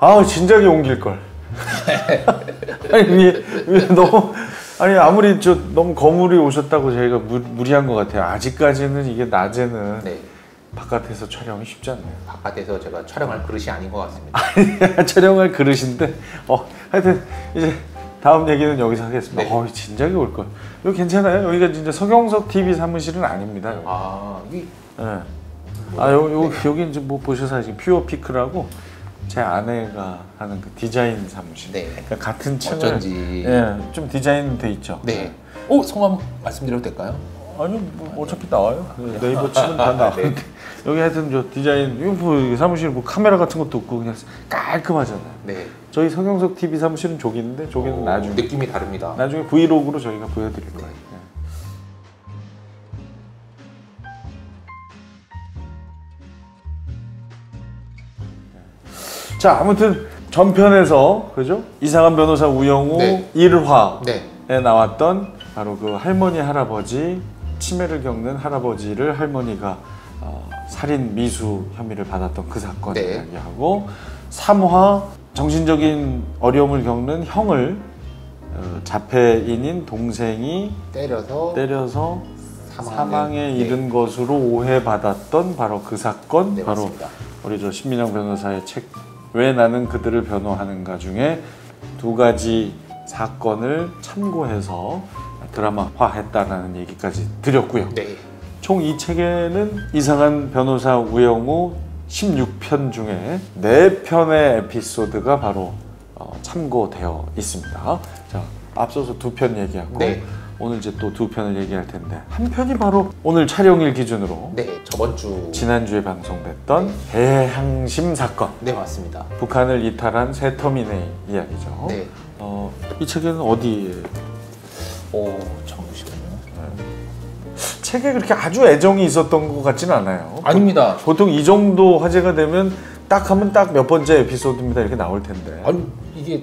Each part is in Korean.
아 진작에 옮길걸. 아니 왜 너무 아니 아무리 저 너무 거물이 오셨다고 저희가 무리한 것 같아요. 아직까지는 이게 낮에는 네. 바깥에서 촬영이 쉽지 않네요. 바깥에서 제가 촬영할 그릇이 아닌 것 같습니다. 촬영할 그릇인데 하여튼 이제 다음 얘기는 여기서 하겠습니다. 네. 진작에 올걸. 여기 괜찮아요? 여기가 진짜 서경석 TV 사무실은 아닙니다. 여기. 네. 여기 이제 뭐 보셔서 아시죠? 퓨어피크라고 제 아내가 하는 그 디자인 사무실. 네. 그러니까 같은 층을 어쩐지. 좀 디자인 돼 있죠. 네. 성함 말씀드려도 될까요? 아니요, 뭐 어차피 나와요. 네이버 치면 다 나오는데. 네. 여기 하여튼 저 디자인, 뭐 사무실 뭐 카메라 같은 것도 없고 그냥 깔끔하잖아요. 네. 저희 서경석 TV 사무실은 저기인데 저기는 나중에 느낌이 다릅니다. 나중에 브이로그로 저희가 보여드릴 거예요. 네. 자, 아무튼 전편에서 그죠? 이상한 변호사 우영우 네. 1화에 네. 나왔던 바로 그 할머니 할아버지 치매를 겪는 할아버지를 할머니가 살인 미수 혐의를 받았던 그 사건 네. 이야기하고 3화 정신적인 어려움을 겪는 형을 자폐인인 동생이 때려서 사망에 이른 것으로 오해받았던 바로 그 사건. 네, 바로 맞습니다. 우리 저 신민영 변호사의 책 왜 나는 그들을 변호하는가 중에 두 가지 사건을 참고해서 드라마화했다라는 얘기까지 드렸고요. 네. 총 이 책에는 이상한 변호사 우영우 16편 중에 4편의 에피소드가 바로 참고되어 있습니다. 자, 앞서서 2편 얘기하고 네. 오늘 이제 또 2편을 얘기할 텐데 한 편이 바로 오늘 촬영일 기준으로 저번 주 지난주에 방송됐던 대항심 사건. 네, 맞습니다. 북한을 이탈한 새터민의 이야기죠. 네. 이 책에는 어디에? 잠시만요. 책에 그렇게 아주 애정이 있었던 것 같지는 않아요. 아닙니다. 보통 이 정도 화제가 되면 딱 하면 딱 몇 번째 에피소드입니다 이렇게 나올 텐데. 아니 이게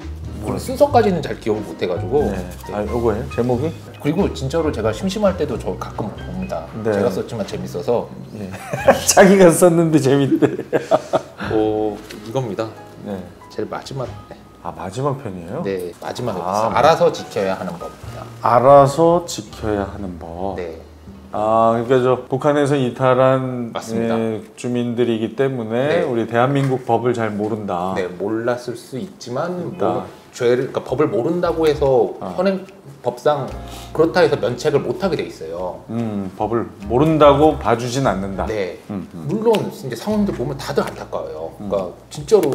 순서까지는 잘 기억을 못 해가지고. 이거예요? 제목이? 그리고 진짜로 제가 심심할 때도 저 가끔 봅니다. 네. 제가 썼지만 재밌어서. 자기가 썼는데 재밌대. 이겁니다. 네. 제일 마지막. 마지막 편이에요? 네, 마지막 에피소드. 알아서 지켜야 하는 법입니다. 알아서 지켜야 하는 법. 네. 그러니까 저 북한에서 이탈한 맞습니다. 주민들이기 때문에 네. 우리 대한민국 법을 잘 모른다. 네, 몰랐을 수 있지만 그러니까 법을 모른다고 해서 현행 법상 그렇다 해서 면책을 못하게 돼 있어요. 법을 모른다고 봐주진 않는다. 네, 물론 이제 상황들 보면 다들 안타까워요. 그러니까 진짜로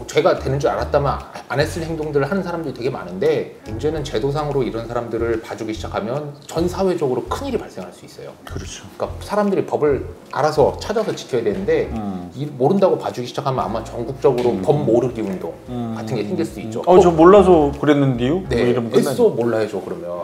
죄가 되는 줄 알았다면 안 했을 행동들을 하는 사람들이 되게 많은데 문제는 제도상으로 이런 사람들을 봐주기 시작하면 전 사회적으로 큰 일이 발생할 수 있어요. 그렇죠. 그러니까 사람들이 법을 알아서 찾아서 지켜야 되는데 모른다고 봐주기 시작하면 아마 전국적으로 법 모르기 운동 같은 게 생길 수 있죠. 저 몰라서 그랬는데요? 네, 뭐 이러면 끝나죠. 애써 몰라 해줘 그러면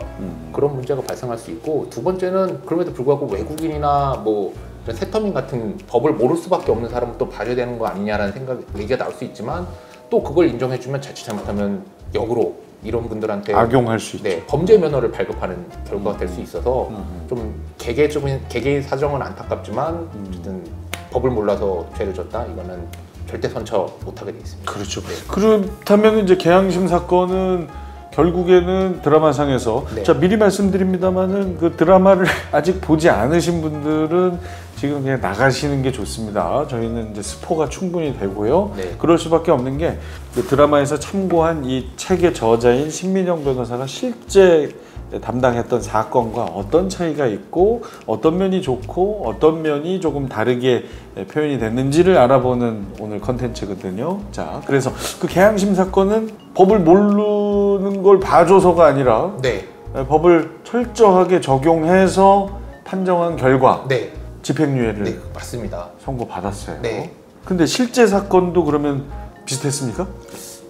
그런 문제가 발생할 수 있고, 두 번째는 그럼에도 불구하고 외국인이나 뭐 이런 새터민 같은 법을 모를 수밖에 없는 사람은 또 봐줘야 되는 거 아니냐라는 얘기가 나올 수 있지만 또 그걸 인정해주면 자칫 잘못하면 역으로 이런 분들한테 악용할 수 있죠. 범죄 면허를 발급하는 결과가 될 수 있어서 좀 개개인 사정은 안타깝지만 어쨌든 법을 몰라서 죄를 졌다 이거는 절대 선처 못하게 돼 있습니다. 그렇죠. 그렇다면 이제 개항심 사건은 결국에는 드라마상에서 자 미리 말씀드립니다만은 그 드라마를 아직 보지 않으신 분들은 지금 그냥 나가시는 게 좋습니다. 저희는 이제 스포가 충분히 되고요. 그럴 수밖에 없는 게 그 드라마에서 참고한 이 책의 저자인 신민영 변호사가 실제 담당했던 사건과 어떤 차이가 있고 어떤 면이 좋고 어떤 면이 조금 다르게 표현이 됐는지를 알아보는 오늘 컨텐츠거든요. 자, 그래서 그 개항심 사건은 법을 모르는 걸 봐줘서가 아니라 법을 철저하게 적용해서 판정한 결과 집행유예를 맞습니다. 선고받았어요. 근데 실제 사건도 그러면 비슷했습니까?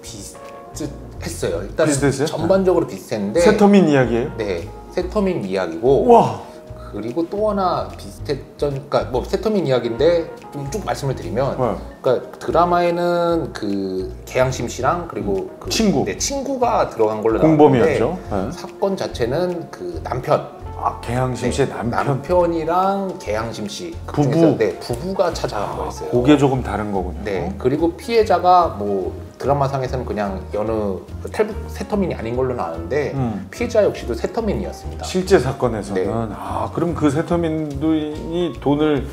비슷했어요. 일단 비슷했어요? 전반적으로 비슷했는데 새터민 이야기예요? 네, 새터민 이야기고. 와. 그리고 또 하나 비슷했던, 그러니까 뭐 새터민 이야기인데 좀 쭉 말씀을 드리면, 그러니까 드라마에는 그 개항심 씨랑 그리고 그 친구가 들어간 걸로 나왔는데 공범이었죠. 사건 자체는 그 남편. 개항심 씨의 남편이랑 개항심 씨 부부가 찾아간 거였어요. 그게 조금 다른 거군요. 그리고 피해자가 뭐 드라마상에서는 그냥 여느 탈북 세터민이 아닌 걸로 나왔는데 피해자 역시도 세터민이었습니다. 실제 사건에서는 네. 그럼 그 세터민이 돈을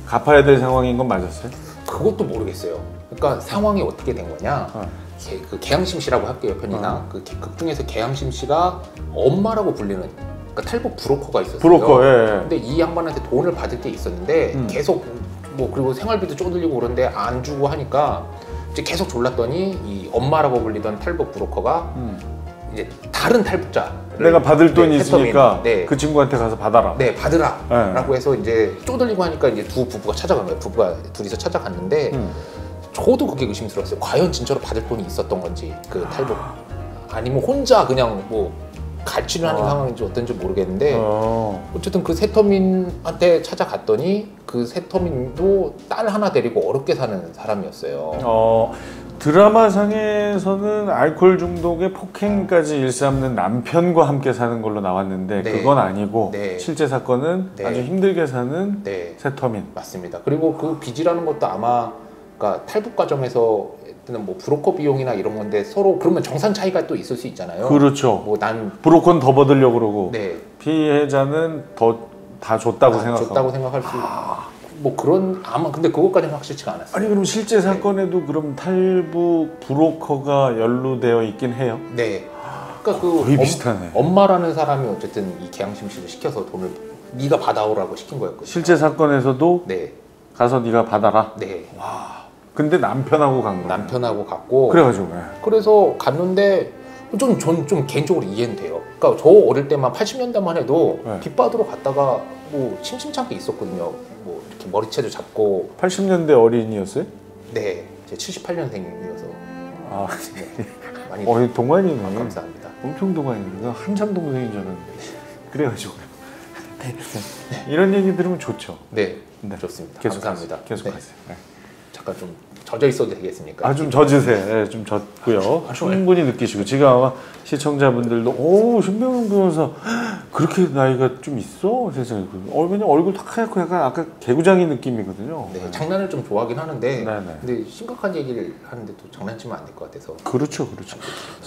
갚아야 될 상황인 건 맞았어요? 그것도 모르겠어요. 그러니까 상황이 어떻게 된 거냐? 그 개양심 씨라고 할게요, 편의상. 그 극 중에서 개양심 씨가 엄마라고 불리는 그러니까 탈북 브로커가 있었어요. 브로커, 예. 근데 이 양반한테 돈을 받을 게 있었는데 계속 뭐 그리고 생활비도 쪼들리고 그런데 안 주고 하니까 이제 계속 졸랐더니 이 엄마라고 불리던 탈북 브로커가 이제 다른 탈북자 내가 받을 돈이 세터민. 있으니까 네. 그 친구한테 가서 받아라. 네, 받으라 네. 라고 해서 이제 쪼들리고 하니까 이제 두 부부가 찾아간 거예요. 부부가 둘이서 찾아갔는데 저도 그게 의심스러웠어요. 과연 진짜로 받을 돈이 있었던 건지 그 탈북 아니면 혼자 그냥 뭐 갈취를 하는 상황인지 어떤지 모르겠는데 어쨌든 그 세터민한테 찾아갔더니 그 세터민도 딸 하나 데리고 어렵게 사는 사람이었어요. 드라마상에서는 알코올 중독에 폭행까지 일삼는 남편과 함께 사는 걸로 나왔는데 네. 그건 아니고 네. 실제 사건은 네. 아주 힘들게 사는 네, 세터민. 맞습니다. 그리고 그 빚이라는 것도 아마 그러니까 탈북 과정에서 뭐 브로커 비용이나 이런 건데 서로 그러면 정산 차이가 또 있을 수 있잖아요. 그렇죠. 뭐 난 브로커는 더 받으려고 그러고 네, 피해자는 다 줬다고 생각하고. 줬다고 생각할 수 뭐 그런 아마 근데 그것까지는 확실치가 않았어요. 아니 그럼 실제 사건에도 그럼 탈북 브로커가 연루되어 있긴 해요? 네. 그러니까 그 거의 비슷하네. 엄마라는 사람이 어쨌든 이 개양심 씨를 시켜서 돈을 네가 받아오라고 시킨 거였거든요. 실제 사건에서도 네, 가서 네가 받아라. 네. 근데 남편하고 간 거야. 남편하고 갔고 그래가지고 그래서 갔는데 좀 개인적으로 이해는 돼요. 그러니까 저 어릴 때만 80년대만 해도 네. 빚 받으러 갔다가 뭐 심심찮게 있었거든요. 뭐 이렇게 머리채도 잡고 80년대 어린이였어요? 네, 제 78년생이어서 아, 많이 동안이네. 감사합니다. 엄청 동안이네. 한참 동생인 줄 알았는데. 그래가지고 이런 얘기 들으면 좋죠. 네, 네. 좋습니다. 계속 감사합니다. 계속하세요. 네. 잠깐 좀 젖어 있어도 되겠습니까? 좀 젖으세요. 네, 좀 젖고요. 충분히 느끼시고 지금 아마 시청자분들도 신병훈 변호사 그렇게 나이가 좀 있어? 세상에. 왜냐면 얼굴 탁 하얗고 약간 아까 개구장이 느낌이거든요. 네, 장난을 좀 좋아하긴 하는데 네네. 근데 심각한 얘기를 하는데 또 장난치면 안 될 것 같아서 그렇죠.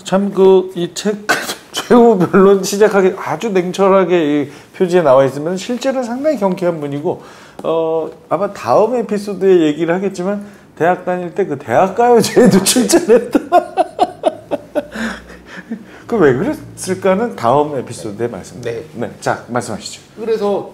참 이 책 최후 변론 시작하기 아주 냉철하게 이 표지에 나와 있으면 실제로 상당히 경쾌한 분이고 아마 다음 에피소드에 얘기를 하겠지만 대학 다닐 때 그 대학가요제에도 출전했다. 그 왜 그랬을까는 다음 에피소드에 말씀드립니다. 네, 자 말씀하시죠. 그래서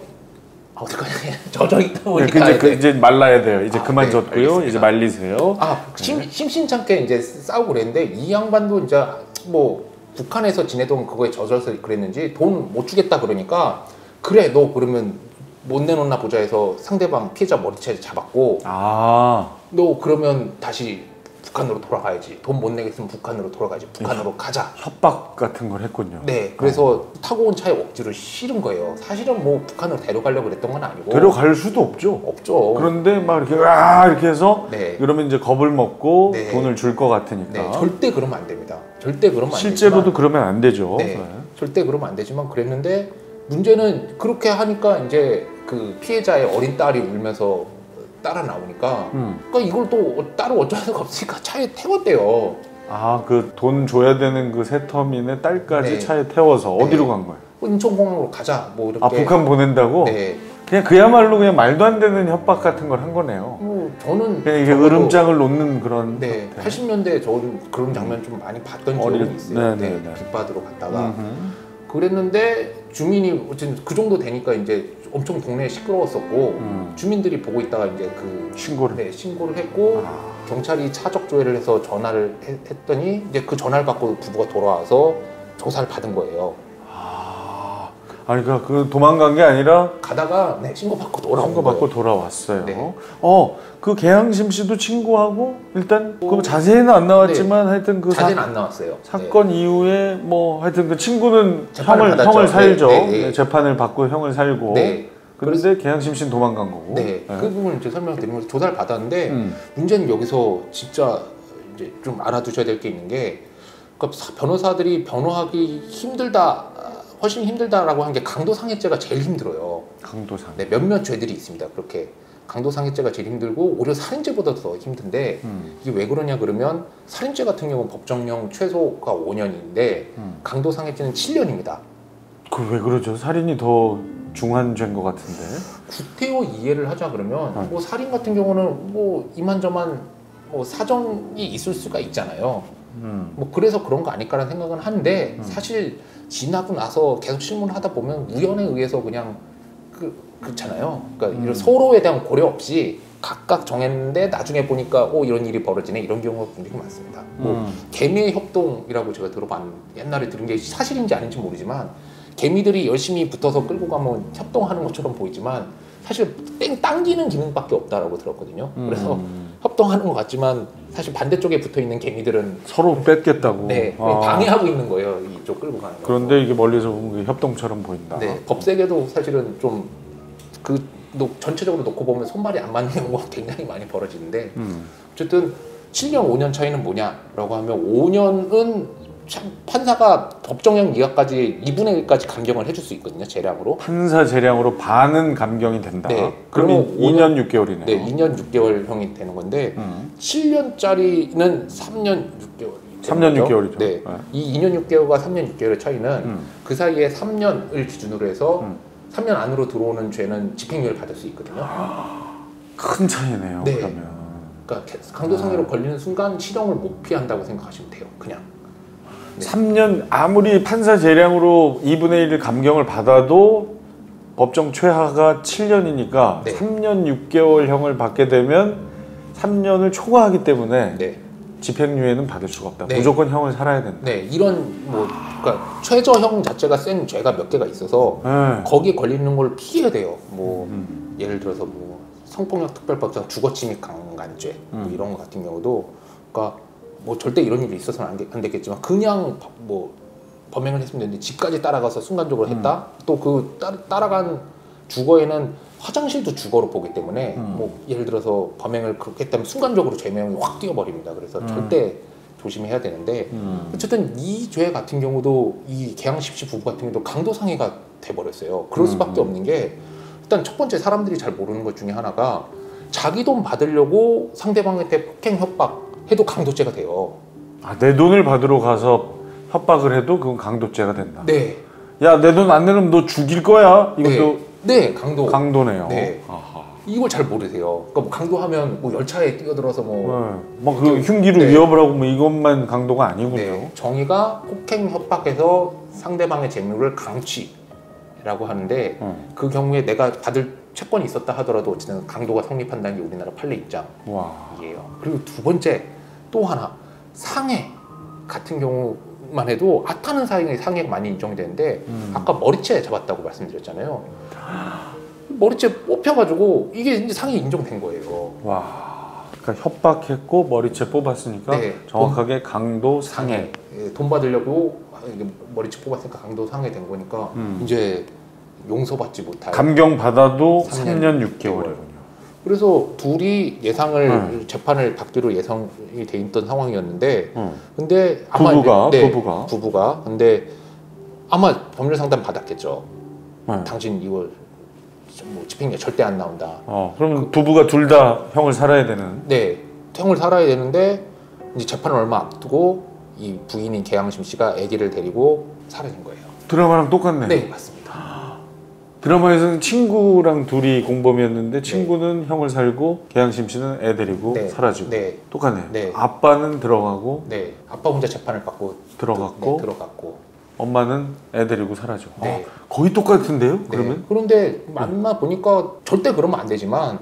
어떡하냐 젖어 있다 네, 보니까 이제 말라야 돼요. 이제 그만 네, 젖고요. 알겠습니다. 이제 말리세요. 심심찮게 이제 싸우고 그랬는데 이 양반도 이제 뭐 북한에서 지내던 그거에 젖어서 그랬는지 돈 못 주겠다 그러니까 그래 너 그러면 못 내놓나 보자 해서 상대방 피해자 머리채 잡았고 너 그러면 다시 북한으로 돌아가야지 돈 못 내겠으면 북한으로 돌아가야지 북한으로 가자 협박 같은 걸 했군요. 네 그래서 타고 온 차에 억지로 실은 거예요. 사실은 뭐 북한으로 데려가려고 그랬던 건 아니고 데려갈 수도 없죠. 그런데 막 이렇게 해서 네. 그러면 이제 겁을 먹고 네. 돈을 줄 것 같으니까. 네, 절대 그러면 안 됩니다. 절대 그러면 안 실제로도 되지만, 그러면 안 되죠. 네, 절대 그러면 안 되지만 그랬는데 문제는 그렇게 하니까 이제 그 피해자의 어린 딸이 울면서 따라 나오니까 그러니까 이걸 또 따로 어쩔 수가 없으니까 차에 태웠대요. 그 돈 줘야 되는 그 세터민의 딸까지 네. 차에 태워서 네. 어디로 간 거예요? 인천공항으로 가자 뭐 이렇게. 북한 보낸다고? 네. 그냥 그야말로 그냥 말도 안 되는 협박 같은 걸 한 거네요. 저는 그냥 이게 으름장을 놓는 그런. 네, 형태. 80년대 저는 그런 장면 좀 많이 봤던 기억이 있어요. 네, 빚 받으러 갔다가 그랬는데 주민이 어쨌든 그 정도 되니까 이제 엄청 동네에 시끄러웠었고 주민들이 보고 있다가 이제 그 신고를 신고를 했고 경찰이 차적 조회를 해서 전화를 했더니 이제 그 전화를 받고 부부가 돌아와서 조사를 받은 거예요. 그러니까 그 도망간 게 아니라 가다가 신고받고 돌아온 신고받고 거예요. 돌아왔어요. 네. 그 개양심 씨도 친구하고 일단 그 자세히는 안 나왔지만 하여튼 그 자세는 안 나왔어요. 사건 이후에 뭐 하여튼 그 친구는 재판을 형을 살죠. 네. 재판을 받고 형을 살고. 네. 그런데 개양심 씨는 도망간 거고. 네. 그 부분을 이제 설명드리면서 조사를 받았는데 문제는 여기서 진짜 이제 좀 알아두셔야 될 게 있는 게 그러니까 변호사들이 변호하기 힘들다. 훨씬 힘들다라고 한 게 강도상해죄가 제일 힘들어요. 강도상. 네, 몇몇 죄들이 있습니다. 그렇게 강도상해죄가 제일 힘들고 오히려 살인죄보다 더 힘든데 이게 왜 그러냐 그러면 살인죄 같은 경우는 법정형 최소가 5년인데 강도상해죄는 7년입니다. 그 왜 그러죠? 살인이 더 중한 죄인 것 같은데. 구태여 이해를 하자 그러면 뭐 살인 같은 경우는 뭐 이만저만 뭐 사정이 있을 수가 있잖아요. 뭐 그래서 그런 거 아닐까라는 생각은 한데 사실 지나고 나서 계속 실문을 하다 보면 우연에 의해서 그냥 그렇잖아요. 그러니까 이런 서로에 대한 고려 없이 각각 정했는데 나중에 보니까 이런 일이 벌어지네 이런 경우가 굉장히 많습니다. 뭐 개미의 협동이라고 제가 옛날에 들은 게 사실인지 아닌지 모르지만 개미들이 열심히 붙어서 끌고 가면 협동하는 것처럼 보이지만 사실 당기는 기능밖에 없다라고 들었거든요. 그래서 협동하는 것 같지만 사실 반대쪽에 붙어있는 개미들은 서로 뺏겠다고. 네, 방해하고 있는 거예요. 이쪽 끌고 가는 거. 그런데 이게 멀리서 보면 협동처럼 보인다. 네, 법세계도 사실은 좀 전체적으로 놓고 보면 손발이 안 맞는 경우가 굉장히 많이 벌어지는데 어쨌든 7년, 5년 차이는 뭐냐라고 하면 5년은 판사가 법정형 이하까지 2분의 1까지 감경을 해줄 수 있거든요. 재량으로. 판사 재량으로 반은 감경이 된다. 네, 그러면 2년 6개월이네요. 네, 2년 6개월형이 되는 건데 7년짜리는 3년 6개월. 3년 6개월이죠. 네. 이 2년 6개월과 3년 6개월의 차이는 그 사이에 3년을 기준으로 해서 3년 안으로 들어오는 죄는 집행유예를 받을 수 있거든요. 큰 차이네요. 네. 그러면. 그러니까 강도상해로 걸리는 순간 실형을 못 피한다고 생각하시면 돼요. 그냥. 네. 3년 아무리 판사 재량으로 2분의 1 감경을 받아도 법정 최하가 7년이니까 네. 3년 6개월형을 받게 되면 3년을 초과하기 때문에 네. 집행유예는 받을 수가 없다. 네. 무조건 형을 살아야 된다. 네, 그러니까 최저형 자체가 센 죄가 몇 개가 있어서 거기에 걸리는 걸 피해야 돼요. 뭐 예를 들어서 뭐 성폭력 특별법상 주거침입 강간죄 뭐 이런 거 같은 경우도 그러니까 뭐 절대 이런 일이 있어서는 안 되겠지만 그냥 뭐 범행을 했으면 되는데 집까지 따라가서 순간적으로 했다. 또 그 따라간 주거에는 화장실도 주거로 보기 때문에 뭐 예를 들어서 범행을 그렇게 했다면 순간적으로 죄명이 확 뛰어버립니다. 그래서 절대 조심해야 되는데 어쨌든 이 죄 같은 경우도 이 계양십시 부부 같은 경우도 강도상해가 돼버렸어요. 그럴 수밖에 없는 게 일단 첫 번째 사람들이 잘 모르는 것 중에 하나가 자기 돈 받으려고 상대방한테 폭행 협박해도 강도죄가 돼요. 아, 내 돈을 받으러 가서 협박을 해도 그건 강도죄가 된다. 네. 야, 내 돈 안 내면 너 죽일 거야. 이것도 네, 강도네요. 네. 이걸 잘 모르세요. 그러니까 뭐 강도하면 뭐 열차에 뛰어들어서 그 흉기로 위협을 하고 뭐 이것만 강도가 아니군요. 네. 정의가 폭행 협박해서 상대방의 재물을 강취라고 하는데 그 경우에 내가 받을 채권이 있었다 하더라도 어쨌든 강도가 성립한다는 게 우리나라 판례 입장이에요. 그리고 두 번째 또 하나 상해 같은 경우만 해도 아타는 사형의 상해가 많이 인정이 되는데 아까 머리채 잡았다고 말씀드렸잖아요. 머리채 뽑혀가지고 이게 이제 상해 인정된 거예요. 와, 그러니까 협박했고 머리채 뽑았으니까 네, 정확하게 강도 상해. 돈 받으려고 머리채 뽑았으니까 강도 상해 된 거니까 이제 용서받지 못할. 감경 받아도 3년 6개월이군요. 그래서 둘이 재판을 받기로 예상이 돼 있던 상황이었는데, 근데 아마 부부가 근데 아마 법률 상담 받았겠죠. 당신 이거 뭐 집행유예 절대 안 나온다. 그러면 부부가 둘 다 형을 살아야 되는. 네, 형을 살아야 되는데 이제 재판을 얼마 앞두고 이 부인인 계양심 씨가 아기를 데리고 사라진 거예요. 드라마랑 똑같네. 네, 맞습니다. 드라마에서는 친구랑 둘이 공범이었는데 친구는 형을 살고 계양심 씨는 애 데리고 사라지고. 네. 똑같네요. 네. 아빠는 들어가고. 네, 아빠 혼자 재판을 받고 들어갔고. 엄마는 애 데리고 사라져. 네. 거의 똑같은데요? 그러면? 네. 그런데 만나 보니까 절대 그러면 안 되지만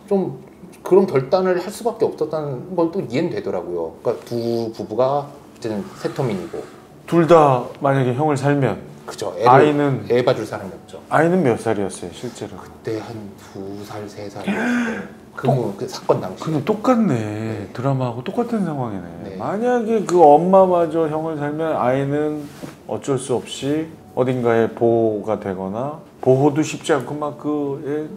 좀 그런 결단을 할 수밖에 없었다는 건 또 이해는 되더라고요. 그러니까 두 부부가 어쨌든 세터민이고 둘 다 만약에 형을 살면 그죠. 아이는 애 봐줄 사람이 없죠. 아이는 몇 살이었어요 실제로? 그때 한 2살, 3살이었을 그 사건 당시. 근데 똑같네. 드라마하고 똑같은 상황이네. 네. 만약에 그 엄마마저 형을 살면 아이는 어쩔 수 없이 어딘가에 보호가 되거나 보호도 쉽지 않고 막 그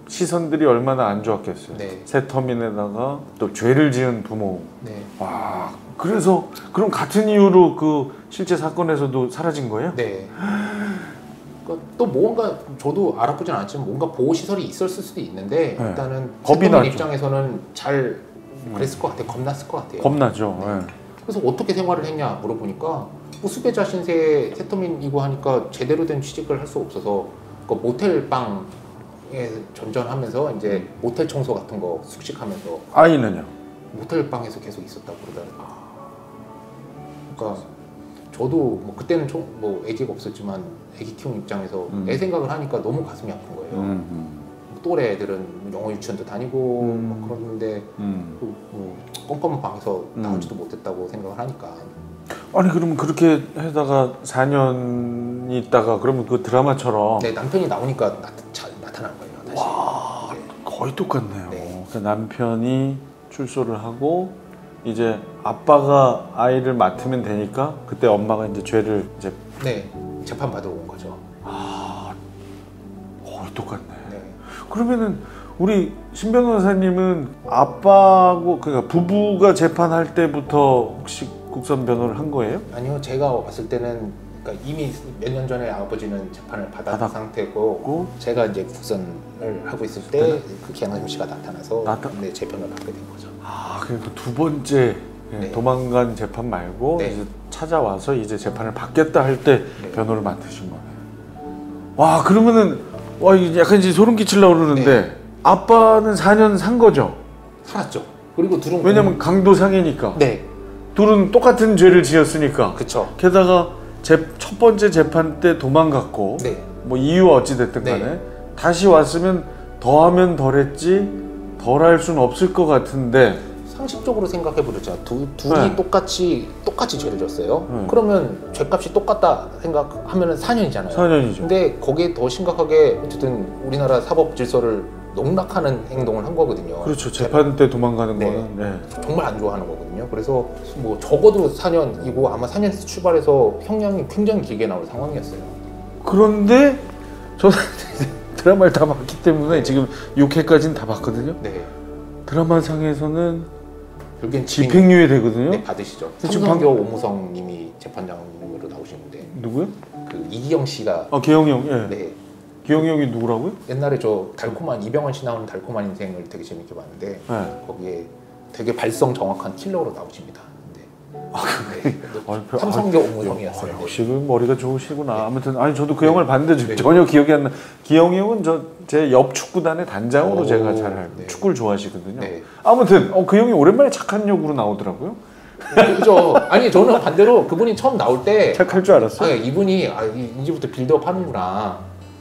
시선들이 얼마나 안 좋았겠어요. 네. 새터민에다가 또 죄를 지은 부모. 네. 와, 그래서 그럼 같은 이유로 그 실제 사건에서도 사라진 거예요? 네. 그러니까 또 뭔가 저도 알아보진 않았지만 뭔가 보호 시설이 있었을 수도 있는데 네. 일단은 겁이 세터민 나죠. 입장에서는 잘 그랬을 것 같아요. 겁났을 것 같아요. 겁나죠. 네. 네. 그래서 어떻게 생활을 했냐 물어보니까 뭐 수배자 신세 세터민이고 하니까 제대로 된 취직을 할 수 없어서 그 모텔 방에 전전하면서 이제 모텔 청소 같은 거 숙식하면서 아이는요? 모텔 방에서 계속 있었다고 그러더라고요. 그러니까 저도 뭐 그때는 뭐 아기가 없었지만 아기 키우는 입장에서 애 생각을 하니까 너무 가슴이 아픈 거예요. 또래 애들은 영어 유치원도 다니고 막 그러는데 뭐 껌껌한 방에서 나오지도 못했다고 생각을 하니까. 아니 그러면 그렇게 해다가 4년 있다가 그러면 그 드라마처럼 네, 남편이 나오니까 나타난 거예요. 다시. 와 네. 거의 똑같네요. 네. 그 남편이 출소를 하고 이제 아빠가 아이를 맡으면 되니까 그때 엄마가 이제 죄를 이제 네, 재판 받으러 온 거죠. 거의 똑같네. 네. 그러면은 우리 신 변호사님은 아빠하고 그러니까 부부가 재판할 때부터 혹시 국선 변호를 한 거예요? 아니요, 제가 봤을 때는 그러니까 이미 몇 년 전에 아버지는 재판을 받은 상태고 제가 이제 국선을 하고 있을 때 그 기양심 씨가 나타나서 네, 재판을 받게 된 거죠. 아, 그러니까 두 번째 네. 도망간 재판 말고 네. 이제 찾아와서 이제 재판을 받겠다 할 때 네. 변호를 맡으신 거네. 와, 그러면은 와 이게 약간 이제 소름 끼치려고 그러는데 네. 아빠는 4년 산 거죠? 살았죠. 그리고 둘은 왜냐면 강도상이니까. 네, 둘은 똑같은 죄를 지었으니까. 그쵸. 게다가 첫 번째 재판 때 도망갔고 네. 뭐 이유가 어찌 됐든 간에 네. 다시 왔으면 더하면 덜했지 덜할 수는 없을 것 같은데 상식적으로 생각해보자. 둘이 네. 똑같이 죄를 졌어요. 그러면 죄값이 똑같다 생각하면 4년이잖아요. 4년이죠. 근데 거기에 더 심각하게 어쨌든 우리나라 사법 질서를 농락하는 행동을 한 거거든요. 그렇죠. 재판 때 도망가는 네. 거는 네. 정말 안 좋아하는 거거든요. 그래서 뭐 적어도 4년이고 아마 4년에서 출발해서 형량이 굉장히 길게 나올 상황이었어요. 그런데 저는 드라마를 다 봤기 때문에 지금 6회까지는 다 봤거든요. 네. 드라마상에서는 결국엔 집행유예 되거든요. 네, 받으시죠. 지금 삼성교 오무성 님이 재판장으로 나오시는데 누구요? 그 이기영 씨가 기영이 형. 예. 네. 기영이 형이 누구라고요? 옛날에 저 달콤한 이병헌 씨 나오는 달콤한 인생을 되게 재밌게 봤는데 네. 거기에 되게 발성 정확한 킬러로 나오십니다. 네. 별- 삼성교 오무성이었어요. 역시 그 머리가 좋으시구나. 아무튼 아니 저도 그 영화를 봤는데 전혀 기억이 안 나. 기영이 형은 제 옆 축구단의 단장으로 제가 잘 알고 네. 축구를 좋아하시거든요. 네. 아무튼 그 형이 오랜만에 착한 역으로 나오더라고요. 그죠? 아니 저는 반대로 그분이 처음 나올 때 착할 줄 알았어요. 이분이 이제부터 빌드업 하는구나.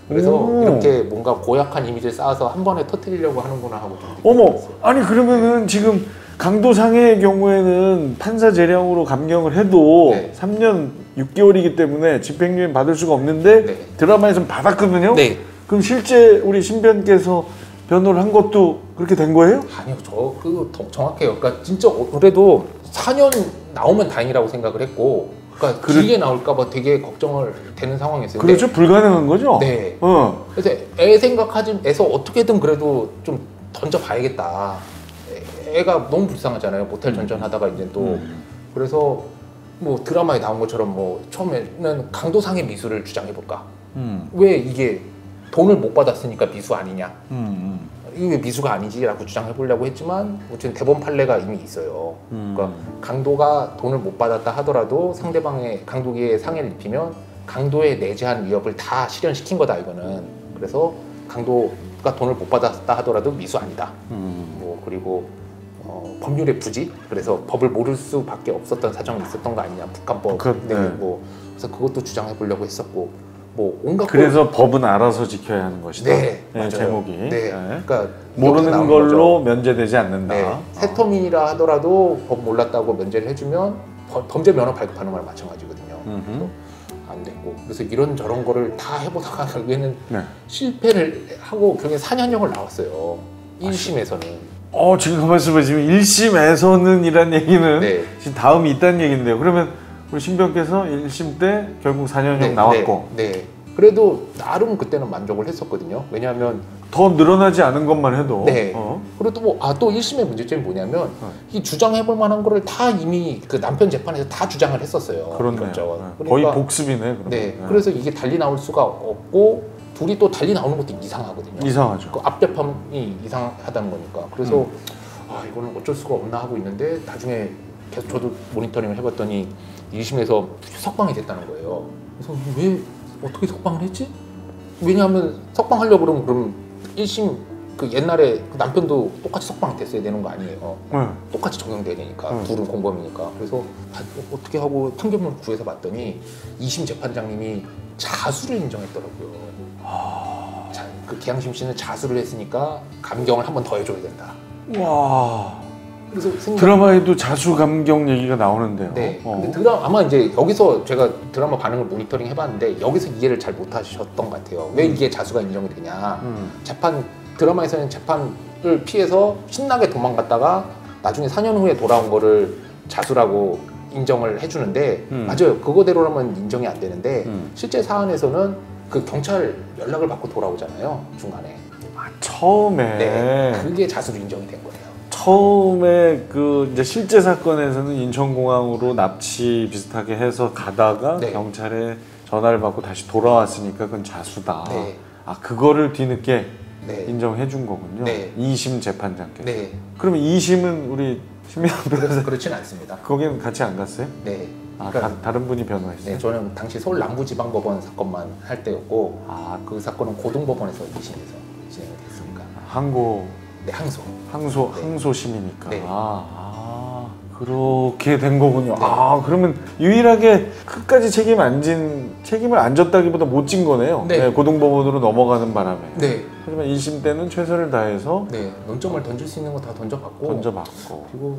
그래서 오. 이렇게 뭔가 고약한 이미지를 쌓아서 한 번에 터뜨리려고 하는구나 하고 좀 어머, 느꼈어요. 아니 그러면은 지금 강도상해의 경우에는 판사 재량으로 감경을 해도 네. 3년 6개월이기 때문에 집행유예 받을 수가 없는데 네. 드라마에서는 받았거든요. 네. 그럼 실제 우리 신변께서 변호를 한 것도 그렇게 된 거예요? 아니요, 저 그거 정확해요. 그러니까 진짜 그래도 4년 나오면 다행이라고 생각을 했고, 그러니까 길게 나올까봐 되게 걱정을 되는 상황이었어요. 그렇죠, 불가능한 거죠. 네. 어. 그래서 애 생각해서 어떻게든 그래도 좀 던져봐야겠다. 애가 너무 불쌍하잖아요. 모텔 전전하다가 이제 또 그래서 뭐 드라마에 나온 것처럼 뭐 처음에는 강도상의 미수를 주장해볼까. 왜 이게 돈을 못 받았으니까 미수 아니냐. 이게 왜 미수가 아니지라고 주장해보려고 했지만 어쨌든 대법원 판례가 이미 있어요. 그러니까 강도가 돈을 못 받았다 하더라도 상대방의 강도기에 상해를 입히면 강도에 내재한 위협을 다 실현시킨 거다 이거는. 그래서 강도가 돈을 못 받았다 하더라도 미수 아니다. 뭐 그리고 법률의 부지, 그래서 법을 모를 수밖에 없었던 사정이 있었던 거 아니냐, 북한법 뭐 그래서 그것도 주장해보려고 했었고 뭐 온갖 그래서 법은 알아서 지켜야 하는 것이다. 네, 맞아요. 제목이. 네. 그러니까 모르는 걸로 면제되지 않는다. 네. 세터민이라 하더라도 법 몰랐다고 면제를 해주면 범죄 면허 발급하는 거랑 마찬가지거든요. 그래서 안 됐고 그래서 이런 저런 거를 다 해보다가 결국에는 실패를 하고 결국에 4년형을 나왔어요. 1심에서는. 지금 그 말씀을 지금 1심에서는 이란 얘기는 네. 지금 다음이 있다는 얘기인데요. 그러면 우리 신변께서 1심 때 결국 4년형 나왔고 네. 그래도 나름 그때는 만족을 했었거든요. 왜냐하면 더 늘어나지 않은 것만 해도. 네. 그리고 또 또 1심의 문제점이 뭐냐면 이 주장해볼 만한 거를 다 이미 그 남편 재판에서 다 주장을 했었어요. 그렇네요. 그러니까, 거의 복습이네. 그러면. 네. 그래서 이게 달리 나올 수가 없고 둘이 또 달리 나오는 것도 이상하거든요. 이상하죠. 그 앞재판이 이상하다는 거니까. 그래서 이거는 어쩔 수가 없나 하고 있는데 나중에 계속 저도 모니터링을 해봤더니 1심에서 석방이 됐다는 거예요. 그래서 왜 어떻게 석방을 했지? 왜냐하면 석방하려고 그럼 1심 그 옛날에 그 남편도 똑같이 석방이 됐어야 되는 거 아니에요. 똑같이 적용돼야 되니까 둘은 공범이니까. 그래서 어떻게 하고 판결문을 구해서 봤더니 2심 재판장님이 자수를 인정했더라고요. 자, 그 계양심 씨는 자수를 했으니까 감경을 한 번 더 해줘야 된다. 와. 그래서 드라마에도 자수 감경 얘기가 나오는데요. 네. 근데 아마 이제 여기서 제가 드라마 반응을 모니터링 해봤는데 여기서 이해를 잘 못하셨던 것 같아요. 왜 이게 자수가 인정이 되냐? 드라마에서는 재판을 피해서 신나게 도망갔다가 나중에 4년 후에 돌아온 거를 자수라고 인정을 해주는데 맞아요. 그거대로라면 인정이 안 되는데 실제 사안에서는 그 경찰 연락을 받고 돌아오잖아요. 중간에. 처음에. 네. 그게 자수로 인정이 된 거예요. 처음에 그 이제 실제 사건에서는 인천공항으로 납치 비슷하게 해서 가다가 네. 경찰에 전화를 받고 다시 돌아왔으니까 그건 자수다. 네. 그거를 뒤늦게 네. 인정해 준 거군요. 네. 2심 재판장께서. 네. 그러면 2심은 우리 신민호 변호사 그렇진 않습니다. 거기는 같이 안 갔어요? 네. 그러니까, 다른 분이 변호했어요? 네, 저는 당시 서울 남부지방법원 사건만 할 때였고 그 사건은 고등법원에서 2심에서 진행이 됐습니다. 네, 항소. 네. 항소심이니까. 네. 그렇게 된 거군요. 네. 그러면 유일하게 끝까지 책임을 안 졌다기보다 못 진 거네요. 네. 네, 고등법원으로 넘어가는 바람에. 네. 하지만 2심 때는 최선을 다해서 네, 논점을 던질 수 있는 거 다 던져봤고. 그리고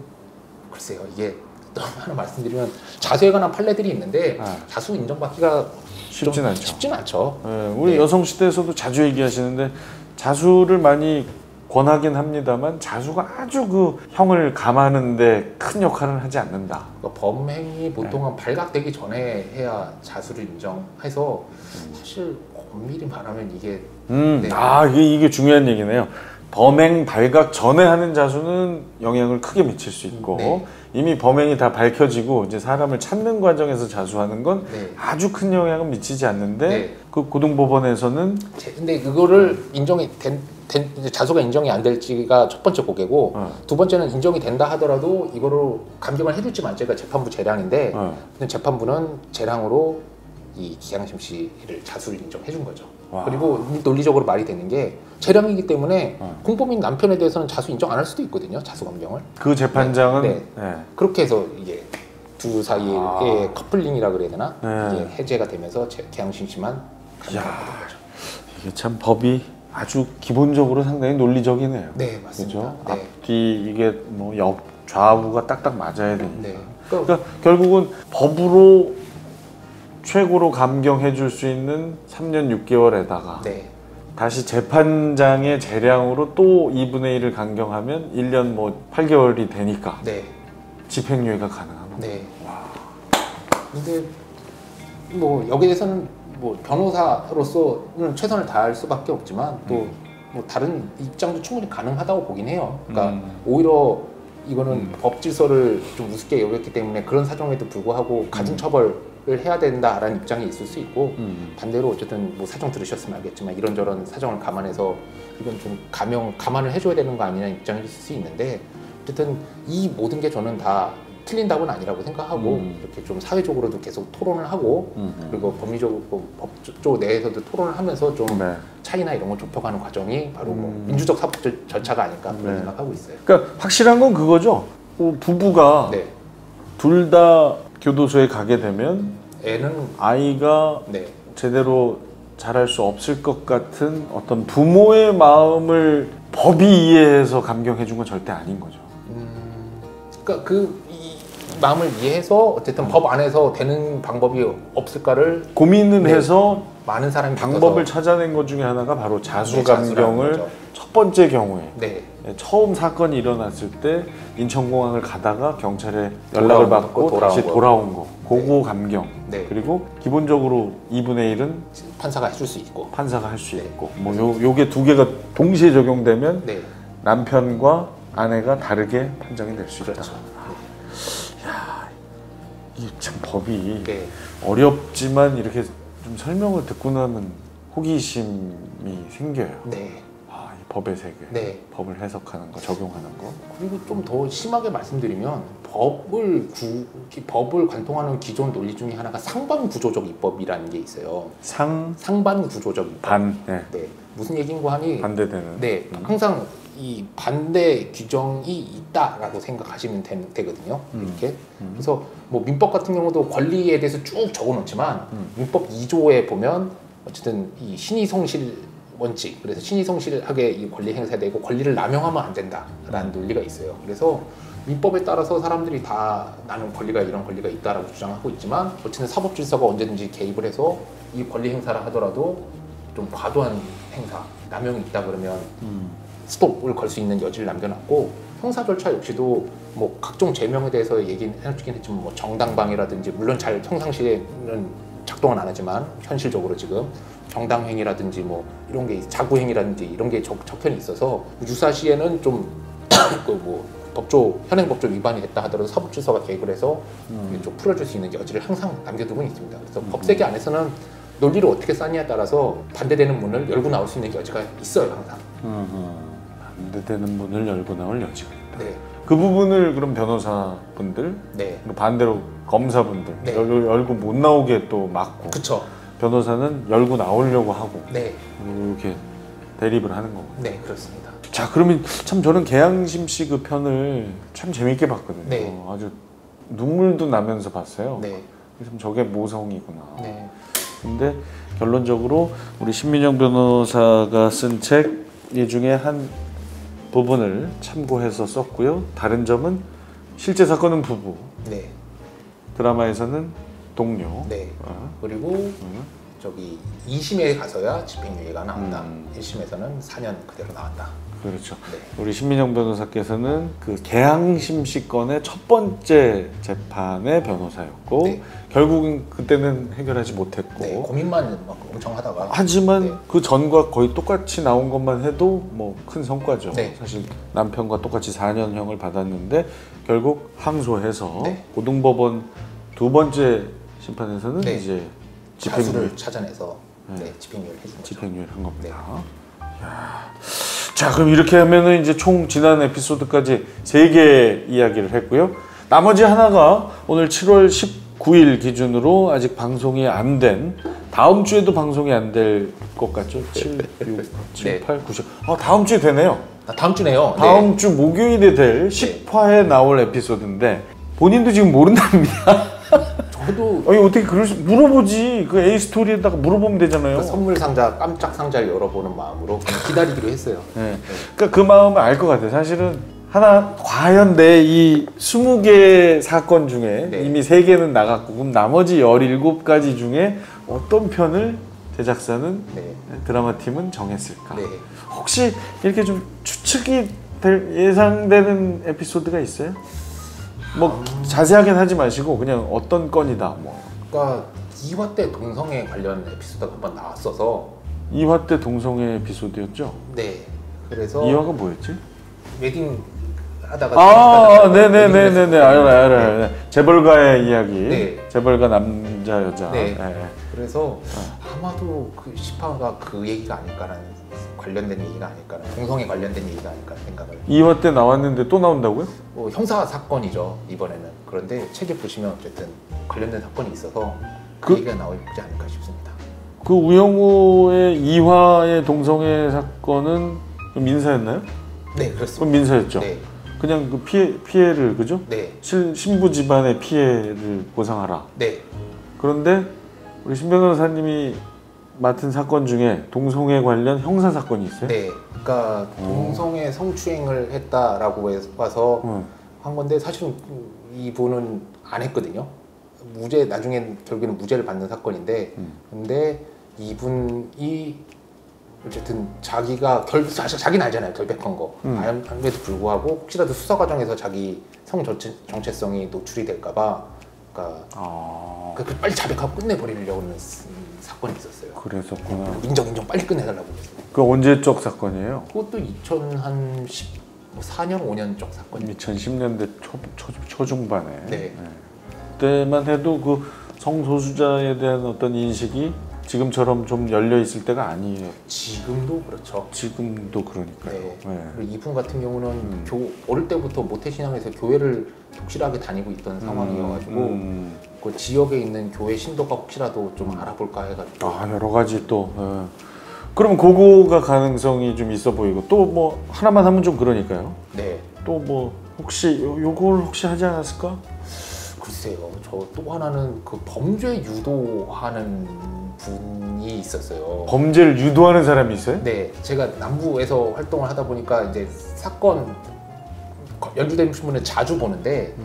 글쎄요, 이게 또 하나 말씀드리면 자수에 관한 판례들이 있는데 자수 인정받기가 쉽진 않죠. 쉽진 않죠. 네, 우리 여성시대에서도 자주 얘기하시는데 자수를 많이 권하긴 합니다만 자수가 아주 그 형을 감하는데 큰 역할은 하지 않는다. 그러니까 범행이 보통은 발각되기 전에 해야 자수를 인정해서 사실 엄밀히 말하면 이게 네. 이게 중요한 얘기네요. 범행 발각 전에 하는 자수는 영향을 크게 미칠 수 있고 네. 이미 범행이 다 밝혀지고 이제 사람을 찾는 과정에서 자수하는 건 네. 아주 큰 영향은 미치지 않는데 네. 그 고등법원에서는 근데 그거를 인정이 자수가 인정이 안 될지가 첫 번째 고개고 두 번째는 인정이 된다 하더라도 이거를 감경을 해줄지 말지가 재판부 재량인데 근데 재판부는 재량으로 이 기양심 씨를 자수를 인정해 준 거죠. 그리고 논리적으로 말이 되는 게 재량이기 때문에 공범인 남편에 대해서는 자수 인정 안 할 수도 있거든요. 자수 감경을. 그 재판장은 네. 그렇게 해서 이게 두 사이의 커플링이라 그래야 되나? 이게 해제가 되면서 기양심 씨만 감경을 받은 거죠. 이게 참 법이 아주 기본적으로 상당히 논리적이네요. 네, 맞습니다. 그렇죠? 네. 앞뒤 이게 뭐 좌우가 딱딱 맞아야 되니까. 네. 그러니까 결국은 법으로 최고로 감경해 줄 수 있는 3년 6개월에다가 네. 다시 재판장의 재량으로 또 2분의 1을 강경하면 1년 뭐 8개월이 되니까 네. 집행유예가 가능한 거죠. 네. 근데 뭐 여기에 대해서는 뭐 변호사로서는 최선을 다할 수밖에 없지만 또 뭐 다른 입장도 충분히 가능하다고 보긴 해요. 그러니까 오히려 이거는 법 질서를 좀 우습게 여겼기 때문에 그런 사정에도 불구하고 가중처벌을 해야 된다라는 입장이 있을 수 있고 반대로 어쨌든 뭐 사정 들으셨으면 알겠지만 이런저런 사정을 감안해서 이건 좀 감안을 해줘야 되는 거 아니냐는 입장이 있을 수 있는데 어쨌든 이 모든 게 저는 다 틀린다고는 아니라고 생각하고 이렇게 좀 사회적으로도 계속 토론을 하고 그리고 법리적으로 법조 내에서도 토론을 하면서 좀 차이나 이런 걸 좁혀가는 과정이 바로 뭐 민주적 사법 절차가 아닐까 그런 생각하고 있어요. 그러니까 확실한 건 그거죠. 부부가 둘 다 교도소에 가게 되면 애는 아이가 제대로 자랄 수 없을 것 같은 어떤 부모의 마음을 법이 이해해서 감경해 준 건 절대 아닌 거죠. 그러니까 이 마음을 이해해서 어쨌든 법 안에서 되는 방법이 없을까를 고민을 해서 많은 사람이 방법을 찾아낸 것 중에 하나가 바로 자수 감경을 첫 첫 번째 경우에 네. 처음 사건이 일어났을 때 인천공항을 가다가 경찰에 연락을 받고 다시 돌아온 거. 그거 감경. 네. 그리고 기본적으로 2분의 1은 판사가 해줄 수 있고. 판사가 할 수 있고. 뭐 요게 두 개가 동시에 적용되면 네. 남편과 아내가 다르게 판정이 될 수 있다. 그렇죠. 야, 이게 참 법이 네. 어렵지만 이렇게 좀 설명을 듣고 나면 호기심이 생겨요. 네. 아, 이 법의 세계. 네. 법을 해석하는 거, 적용하는 거. 그리고 좀 더 심하게 말씀드리면 법을 관통하는 기존 논리 중에 하나가 상반 구조적 입법이라는 게 있어요. 상반 구조적 입법. 네. 네. 무슨 얘기인고 하니 반대되는. 네. 항상 이 반대 규정이 있다라고 생각하시면 되거든요. 이렇게. 그래서 뭐 민법 같은 경우도 권리에 대해서 쭉 적어놓지만 민법 2조에 보면 어쨌든 이 신의성실 원칙, 그래서 신의성실하게 이 권리 행사되고 권리를 남용하면 안 된다라는 논리가 있어요. 그래서 민법에 따라서 사람들이 다 나는 권리가 이런 권리가 있다라고 주장하고 있지만 어쨌든 사법질서가 언제든지 개입을 해서 이 권리 행사를 하더라도 좀 과도한 행사, 남용이 있다 그러면 스톱을 걸 수 있는 여지를 남겨놨고 형사 절차 역시도 뭐 각종 제명에 대해서 얘기는 해주긴 했지만 뭐 정당방위라든지 물론 잘 평상시에는 작동은 안 하지만 현실적으로 지금 정당행위라든지 뭐 이런 게 자구행위라든지 이런 게 적현이 있어서 유사시에는 좀 그 뭐 현행법조 위반이 됐다 하더라도 사법질서가 개입을 해서 좀 풀어줄 수 있는 여지를 항상 남겨두고 있습니다. 그래서 법세계 안에서는 논리를 어떻게 쌓느냐에 따라서 반대되는 문을 열고 나올 수 있는 여지가 있어요, 항상. 반대되는 문을 열고 나올 여지가 있다. 네. 그 부분을 그럼 변호사분들, 네. 그리고 반대로 검사분들 네. 열고 못 나오게 또 막고. 그쵸. 변호사는 열고 나오려고 하고. 네. 이렇게 대립을 하는 거고. 네, 그렇습니다. 자, 그러면 참 저는 계양심 씨 그 편을 참 재밌게 봤거든요. 네. 아주 눈물도 나면서 봤어요. 네. 그래서 저게 모성이구나. 네. 근데 결론적으로 우리 신민영 변호사가 쓴 책 이 중에 한 부분을 참고해서 썼고요. 다른 점은 실제 사건은 부부, 네. 드라마에서는 동료. 네. 그리고 저기 2심에 가서야 집행유예가 나온다. 1심에서는 4년 그대로 나온다. 그렇죠. 네. 우리 신민영 변호사께서는 그 계양심 씨 건의 첫 번째 재판의 변호사였고 네. 결국은 그때는 해결하지 못했고 네. 고민만 막 엄청 하다가 하지만 네. 그 전과 거의 똑같이 나온 것만 해도 뭐 큰 성과죠. 네. 사실 남편과 똑같이 4년형을 받았는데 결국 항소해서 네. 고등법원 두 번째 심판에서는 네. 이제 자수를 찾아내서 네. 집행유예를 해준 거죠. 집행유예를 한 겁니다. 네. 자, 그럼 이렇게 하면은 이제 총 지난 에피소드까지 3개 이야기를 했고요. 나머지 하나가 오늘 7월 19일 기준으로 아직 방송이 안 된, 다음 주에도 방송이 안 될 것 같죠? 7, 6, 7, 네. 8, 9, 10. 아, 다음 주에 되네요. 다음 주네요. 다음 주 목요일에 될 10화에 나올 에피소드인데 본인도 지금 모른답니다. 저도 아니, 어떻게 물어보지. 그 A 스토리에다가 물어보면 되잖아요. 그 선물 상자 깜짝 상자를 열어보는 마음으로 그냥 기다리기로 했어요. 네. 그러니까 그 마음을 알 것 같아요. 사실은 과연 내 이 20개 사건 중에 네. 이미 3개는 나갔고 그럼 나머지 17가지 중에 어떤 편을 제작사는 네. 드라마팀은 정했을까? 네. 혹시 이렇게 좀 추측이 예상되는 에피소드가 있어요? 뭐 자세하게는 하지 마시고 그냥 어떤 건이다 뭐. 그러니까 2화 때 동성애 관련 에피소드가 한번 나왔어서 2화 때 동성애 에피소드였죠? 네. 그래서 2화가 뭐였지? 웨딩 하다가 네네네네네 알아요. 재벌가의 이야기. 네. 재벌가 남자 여자. 네. 그래서 아마도 그 10화가 그 얘기가 아닐까라는 관련된 얘기가 아닐까라는 동성애 관련된 얘기가 아닐까라는 생각을. 2화 때 나왔는데 또 나온다고요? 형사 사건이죠 이번에는. 그런데 책에 보시면 어쨌든 관련된 사건이 있어서 그 얘기가 나오지 않을까 싶습니다. 그 우영우의 2화의 동성애 사건은 민사였나요? 네, 그렇습니다. 그럼 민사였죠. 네. 그냥 그 피해를 그죠? 네. 신부 집안의 피해를 보상하라. 네. 그런데 우리 신 변호사님이 맡은 사건 중에 동성애 관련 형사 사건이 있어요? 네. 그러니까 동성애 성추행을 했다라고 해서 한 건데 사실은 이분은 안 했거든요. 나중엔 결국에는 무죄를 받는 사건인데 근데 이분이 어쨌든 자기가 자기는 알잖아요, 결백한 거. 함에도 불구하고 혹시라도 수사 과정에서 자기 성 정체성이 노출이 될까봐, 그러니까 그 빨리 자백하고 끝내버리려고 하는 사건이 있었어요. 그랬었구나. 인정 빨리 끝내달라고 그랬어요. 그 언제적 사건이에요? 그것도 2014년 5년 쪽 사건이에요. 2010년대 초중반에. 네. 그때만 해도 그 성소수자에 대한 어떤 인식이 지금처럼 좀 열려 있을 때가 아니에요. 지금도 그렇죠. 지금도 그러니까요. 네. 네. 그리고 이분 같은 경우는 어릴 때부터 모태신앙에서 교회를 독실하게 다니고 있던 상황이어가지고 그 지역에 있는 교회 신도가 혹시라도 좀 알아볼까 해가지고. 여러 가지 또. 그러면 그거가 가능성이 좀 있어 보이고 또 뭐 하나만 하면 좀 그러니까요. 네. 또 뭐 혹시 요걸 혹시 하지 않았을까? 글쎄요. 저 또 하나는 그 범죄 유도하는 분이 있었어요. 범죄를 유도하는 사람이 있어요? 네, 제가 남부에서 활동을 하다 보니까 이제 사건 연루된 신문을 자주 보는데,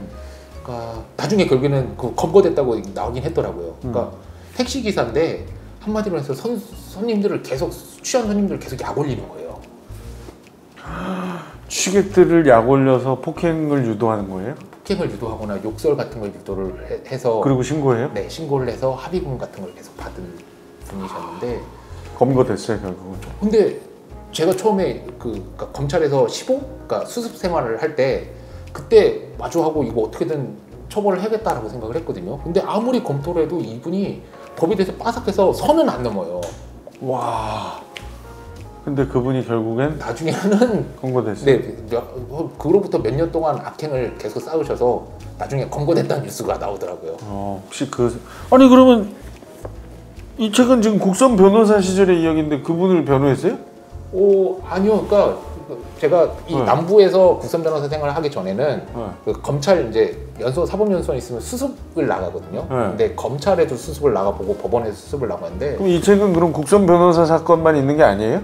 그러니까 나중에 결국에는 그 검거됐다고 나오긴 했더라고요. 그러니까 택시 기사인데 한마디로 해서 손님들을 계속 취한 손님들을 계속 약 올리는 거예요. 취객들을 약 올려서 폭행을 유도하는 거예요? 폭행을 유도하거나 욕설 같은 걸 유도를 해서. 그리고 신고해요? 네, 신고를 해서 합의금 같은 걸 계속 받은 분이셨는데. 검거됐어요 결국은. 근데 제가 처음에 그러니까 검찰에서 그러니까 수습 생활을 할 때 그때 마주하고 이거 어떻게든 처벌을 해야겠다라고 생각을 했거든요. 근데 아무리 검토를 해도 이분이 법에 대해서 빠삭해서 선은 안 넘어요. 와. 근데 그분이 결국엔 나중에는 검거됐어요. 네, 그로부터 몇 년 동안 악행을 계속 쌓으셔서 나중에 검거됐다는 뉴스가 나오더라고요. 혹시 아니 그러면 이 책은 지금 국선 변호사 시절의 이야기인데 그분을 변호했어요? 아니요. 그러니까 제가 이 남부에서 국선 변호사 생활을 하기 전에는 그 검찰 이제 사법연수원 있으면 수습을 나가거든요. 근데 검찰에도 수습을 나가보고 법원에도 수습을 나가는데. 그럼 이 책은 그럼 국선 변호사 사건만 있는 게 아니에요?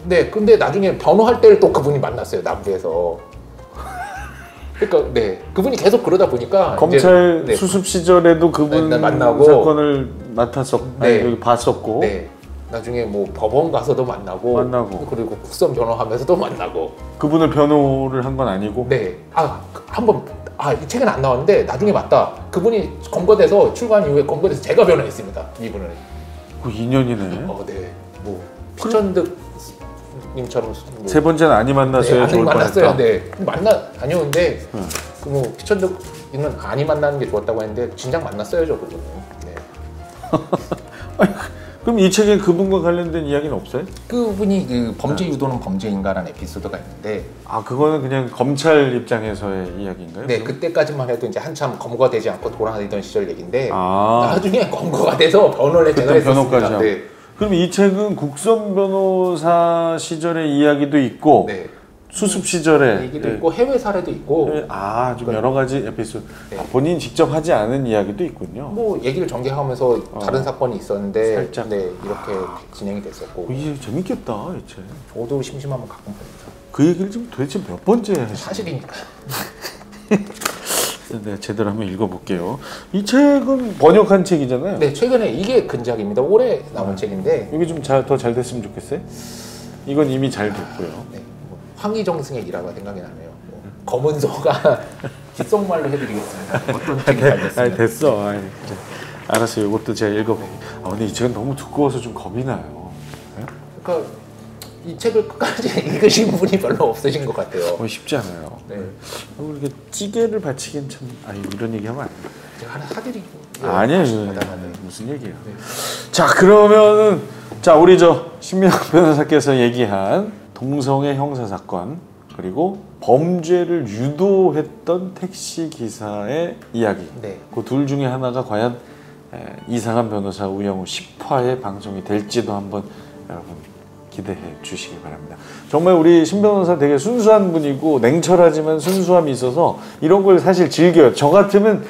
네. 근데 나중에 변호할 때를 또 그분이 만났어요, 남부에서. 그러니까 네, 그분이 계속 그러다 보니까 검찰 이제, 네. 수습 시절에도 그분 만나고 사건을 네. 여기 봤었고. 네. 나중에 뭐 법원 가서도 만나고 그리고 국선 변호하면서도 만나고. 그분을 변호를 한 건 아니고? 네. 이 책은 안 나왔는데 나중에 맞다. 그분이 검거돼서 출간 이후에 검거돼서 제가 변호했습니다. 이분을. 그 인연이네. 네. 뭐 피천득 님처럼 세 번째는 아니 만났어요. 네, 만났어요. 네. 다녀오는데 뭐 피천득님은 아니 만나는 게 좋았다고 했는데 진작 만났어요, 저 그분은. 네. 그럼 이 책에 그분과 관련된 이야기는 없어요? 그분이 그 범죄 유도는 범죄인가라는 에피소드가 있는데. 그거는 그냥 검찰 입장에서의 이야기인가요? 네, 그때까지만 해도 이제 한참 검거가 되지 않고 돌아다니던 시절 얘기인데 나중에 검거가 돼서 변호를 제가 했었습니다. 하고. 네. 그럼 이 책은 국선 변호사 시절의 이야기도 있고 네. 수습 시절의 얘기도 있고 해외 사례도 있고 좀 여러 가지 에피소드. 네. 본인 직접 하지 않은 이야기도 있군요. 뭐 얘기를 전개하면서 다른 사건이 있었는데 살짝. 네, 이렇게 진행이 됐었고. 이게 재밌겠다 이 책. 저도 심심하면 가끔 봅니다. 그 얘기를 지금 도대체 몇 번째 하시나요? 사실이니까. 네, 제대로 한번 읽어볼게요. 이 책은 번역한 책이잖아요. 네, 최근에 이게 근작입니다. 올해 나온 책인데. 이게 좀 더 잘 됐으면 좋겠어요? 이건 이미 잘 됐고요. 네, 황희정승의 일화가 생각이 나네요. 검은 소가 뒷속말로 해드리겠습니다. 어떤 책이 잘 됐습니다. 됐어. 알았어요. 이것도 제가 읽어볼게요. 근데 이 책은 너무 두꺼워서 좀 겁이 나요. 네? 그러니까 이 책을 끝까지 읽으신 분이 별로 없으신 것 같아요. 쉽지 않아요. 네. 이렇게 찌개를 바치기엔 참 이런 얘기하면 안 돼요. 제가 하나 사드리고. 아니에요. 무슨 얘기예요. 네. 자, 그러면은 우리 신민학 변호사께서 얘기한 동성애 형사 사건 그리고 범죄를 유도했던 택시 기사의 이야기. 네. 그 둘 중에 하나가 과연 이상한 변호사 우영우 10화에 방송이 될지도 한번 여러분 기대해 주시기 바랍니다. 정말 우리 신 변호사 되게 순수한 분이고 냉철하지만 순수함이 있어서 이런 걸 사실 즐겨요. 저 같으면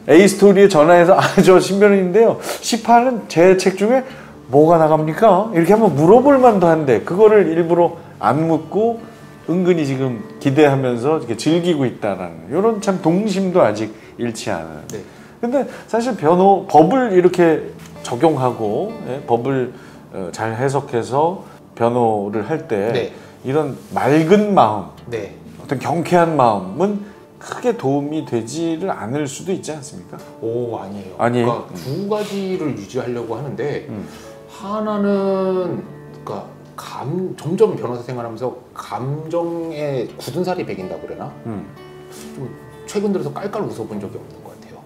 A스토리에 전화해서 저 신 변호사인데요. 10화는 제 책 중에 뭐가 나갑니까? 이렇게 한번 물어볼 만도 한데 그거를 일부러 안 묻고 은근히 지금 기대하면서 이렇게 즐기고 있다라는 이런 참 동심도 아직 잃지 않은. 네. 근데 사실 법을 이렇게 적용하고 법을 잘 해석해서 변호를 할 때 네. 이런 맑은 마음, 네. 어떤 경쾌한 마음은 크게 도움이 되지를 않을 수도 있지 않습니까? 오, 아니에요. 아니에요? 그러니까 두 가지를 유지하려고 하는데 하나는 그러니까 점점 변호사 생활하면서 감정에 굳은 살이 배긴다고 그러나? 좀 최근 들어서 깔깔 웃어본 적이 없는 것 같아요.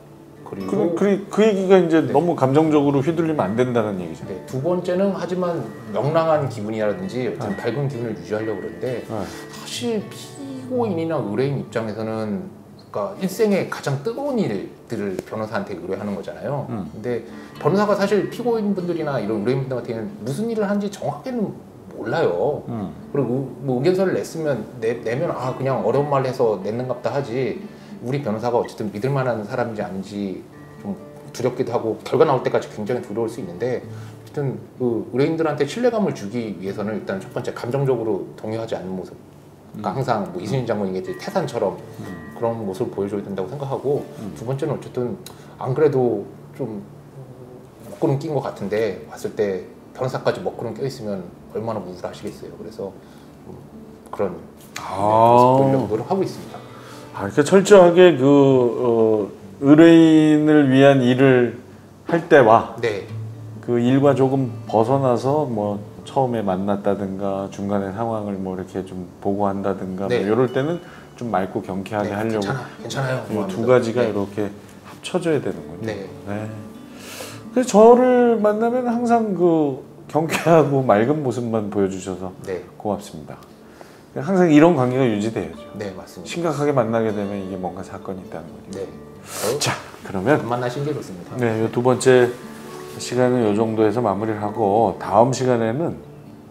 그리고 그 얘기가 이제 너무 감정적으로 휘둘리면 안 된다는 얘기죠. 네, 두 번째는 하지만 명랑한 기분이라든지 어떤 밝은 기분을 유지하려고 그러는데 사실 피고인이나 의뢰인 입장에서는 그러니까 일생에 가장 뜨거운 일들을 변호사한테 의뢰하는 거잖아요. 근데 변호사가 사실 피고인분들이나 이런 의뢰인분들한테는 무슨 일을 하는지 정확히는 몰라요. 그리고 뭐 의견서를 내면 아 그냥 어려운 말 해서 냈는갑다 하지 우리 변호사가 어쨌든 믿을 만한 사람인지 아닌지 좀 두렵기도 하고 결과 나올 때까지 굉장히 두려울 수 있는데 어쨌든 그 의뢰인들한테 신뢰감을 주기 위해서는 일단 첫 번째 감정적으로 동요하지 않는 모습. 그러니까 항상 뭐 이순신 장군이 이제 태산처럼 그런 모습을 보여줘야 된다고 생각하고 두 번째는 어쨌든 안 그래도 좀 먹구름 낀 것 같은데 왔을 때 변호사까지 먹구름 껴 있으면 얼마나 우울하시겠어요. 그래서 그런 모습 노력하고 있습니다. 이렇게 철저하게 의뢰인을 위한 일을 할 때와 네. 그 일과 조금 벗어나서 뭐 처음에 만났다든가 중간에 상황을 뭐 이렇게 좀 보고한다든가 네. 뭐 이럴 때는 좀 맑고 경쾌하게 네, 하려고 괜찮아요. 이 두 가지가 네. 이렇게 합쳐져야 되는군요. 네. 네. 그래서 저를 만나면 항상 그 경쾌하고 맑은 모습만 보여주셔서 네. 고맙습니다. 항상 이런 관계가 유지돼야죠. 네, 맞습니다. 심각하게 만나게 되면 이게 뭔가 사건이 있다는 거죠. 네. 자, 그러면 안 만나신 게 좋습니다. 네, 두 번째 시간은 이 정도에서 마무리를 하고 다음 시간에는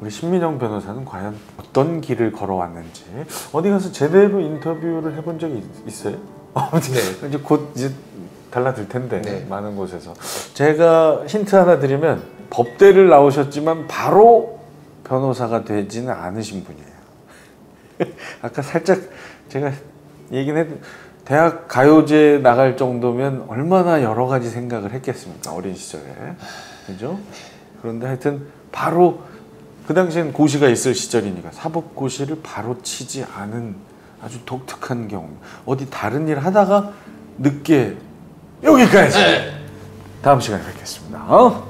우리 신민영 변호사는 과연 어떤 길을 걸어왔는지 어디 가서 제대로 인터뷰를 해본 적이 있어요? 네. 이제 곧 이제 달라들 텐데 네. 많은 곳에서 제가 힌트 하나 드리면 법대를 나오셨지만 바로 변호사가 되지는 않으신 분이에요. 아까 살짝 제가 얘기는 했 대학 가요제 나갈 정도면 얼마나 여러 가지 생각을 했겠습니까? 어린 시절에. 그죠? 그런데 하여튼 바로 그 당시엔 고시가 있을 시절이니까 사법고시를 바로 치지 않은 아주 독특한 경우. 어디 다른 일 하다가 늦게 여기까지. 다음 시간에 뵙겠습니다.